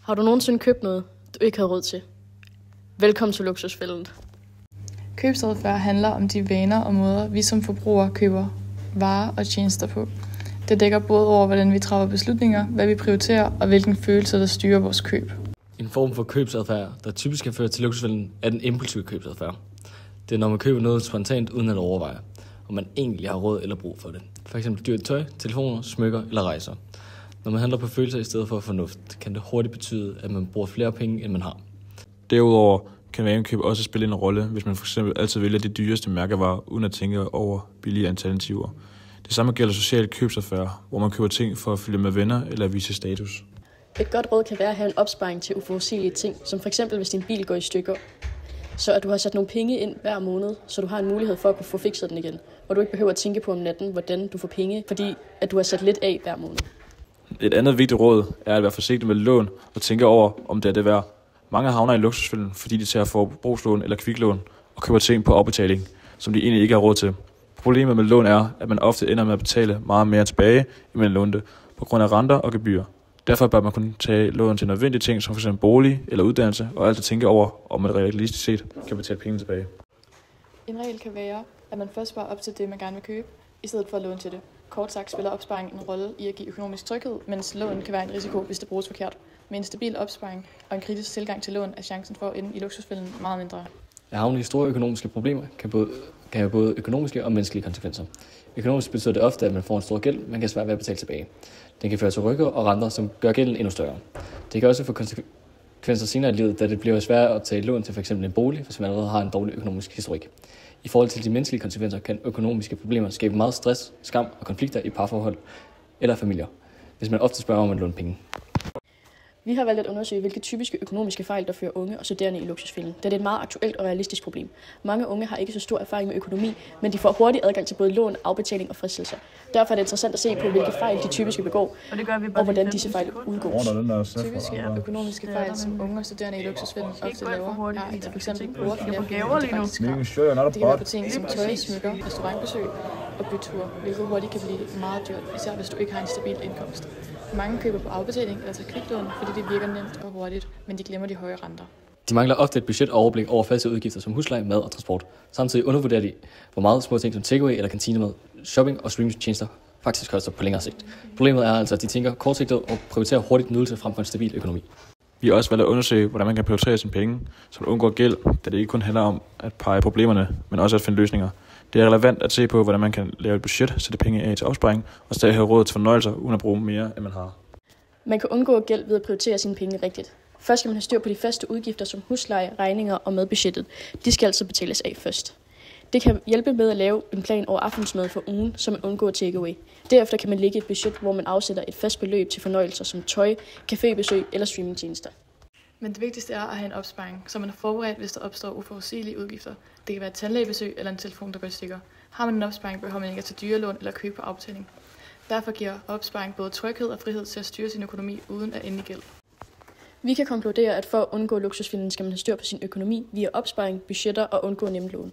Har du nogensinde købt noget, du ikke havde råd til? Velkommen til Luksusfælden. Købsadfærd handler om de vaner og måder, vi som forbrugere køber varer og tjenester på. Det dækker både over, hvordan vi træffer beslutninger, hvad vi prioriterer og hvilken følelse, der styrer vores køb. En form for købsadfærd, der typisk kan føre til luksusfælden, er den impulsive købsadfærd. Det er, når man køber noget spontant uden at overveje, om man egentlig har råd eller brug for det. For eksempel dyrt tøj, telefoner, smykker eller rejser. Når man handler på følelser i stedet for fornuft, kan det hurtigt betyde, at man bruger flere penge, end man har. Derudover kan vanekøb også spille en rolle, hvis man f.eks. altid vælger de dyreste mærkevarer, uden at tænke over billige alternativer. Det samme gælder social købsadfærd, hvor man køber ting for at følge med venner eller vise status. Et godt råd kan være at have en opsparing til uforudsigelige ting, som f.eks. hvis din bil går i stykker. Så at du har sat nogle penge ind hver måned, så du har en mulighed for at kunne få fikset den igen. Og du ikke behøver at tænke på om natten, hvordan du får penge, fordi at du har sat lidt af hver måned. Et andet vigtigt råd er at være forsigtig med lån og tænke over, om det er det værd. Mange havner i luksusfælden, fordi de tager forbrugslån eller kviklån og køber ting på afbetaling, som de egentlig ikke har råd til. Problemet med lån er, at man ofte ender med at betale meget mere tilbage, end man lånte, på grund af renter og gebyrer. Derfor bør man kunne tage lån til nødvendige ting, som f.eks. bolig eller uddannelse, og altid tænke over, om man realistisk set kan betale penge tilbage. En regel kan være, at man først sparer op til det, man gerne vil købe, i stedet for at låne til det. Kort sagt spiller opsparing en rolle i at give økonomisk tryghed, mens lån kan være en risiko, hvis det bruges forkert. Med en stabil opsparing og en kritisk tilgang til lån er chancen for at ende i luksusfælden meget mindre. At havne i store økonomiske problemer kan have både økonomiske og menneskelige konsekvenser. Økonomisk betyder det ofte, at man får en stor gæld, man kan svært ved at betale tilbage. Den kan føre til rykker og renter, som gør gælden endnu større. Det kan også få konsekvenser senere i livet, da det bliver svært at tage lån til f.eks. en bolig, hvis man allerede har en dårlig økonomisk historik. I forhold til de menneskelige konsekvenser kan økonomiske problemer skabe meget stress, skam og konflikter i parforhold eller familier, hvis man ofte spørger om at låne penge. Vi har valgt at undersøge, hvilke typiske økonomiske fejl, der fører unge og studerende i luksusfælden, da det er et meget aktuelt og realistisk problem. Mange unge har ikke så stor erfaring med økonomi, men de får hurtig adgang til både lån, afbetaling og fristelser. Derfor er det interessant at se på, hvilke fejl de typiske begår, og hvordan disse fejl udgås. Typiske økonomiske fejl, som unge og studerende i luksusfælden ofte laver, er at de f.eks. bruger flere penge end de faktisk har. Det kan være på ting som tøj, smykker, restaurantbesøg og byture, hvilket hurtigt kan blive meget dyrt, især hvis du ikke har en stabil indkomst. Mange køber på afbetaling eller tager kviklån, fordi det virker nemt og hurtigt, men de glemmer de høje renter. De mangler ofte et budget og overblik over faste udgifter som husleje, mad og transport. Samtidig undervurderer de, hvor meget små ting som takeaway eller kantinemad, shopping og streamingtjenester faktisk koster på længere sigt. Problemet er altså, at de tænker kortsigtet og prioriterer hurtigt nydelse frem for en stabil økonomi. Vi har også valgt at undersøge, hvordan man kan prioritere sine penge, så man undgår gæld, da det ikke kun handler om at pege problemerne, men også at finde løsninger. Det er relevant at se på, hvordan man kan lave et budget, sætte penge af til opsparing og stadig have råd til fornøjelser, uden at bruge mere, end man har. Man kan undgå gæld ved at prioritere sine penge rigtigt. Først skal man have styr på de faste udgifter som husleje, regninger og madbudgettet. De skal altså betales af først. Det kan hjælpe med at lave en plan over aftensmad for ugen, så man undgår takeaway. Derefter kan man lægge et budget, hvor man afsætter et fast beløb til fornøjelser som tøj, cafébesøg eller streamingtjenester. Men det vigtigste er at have en opsparing, så man er forberedt, hvis der opstår uforudsigelige udgifter. Det kan være et tandlægebesøg eller en telefon, der går i stykker. Har man en opsparing, behøver man ikke at tage dyre lån eller købe på afbetaling. Derfor giver opsparing både tryghed og frihed til at styre sin økonomi uden at ende i gæld. Vi kan konkludere, at for at undgå luksusfælden skal man have styr på sin økonomi via opsparing, budgetter og undgå nemt lån.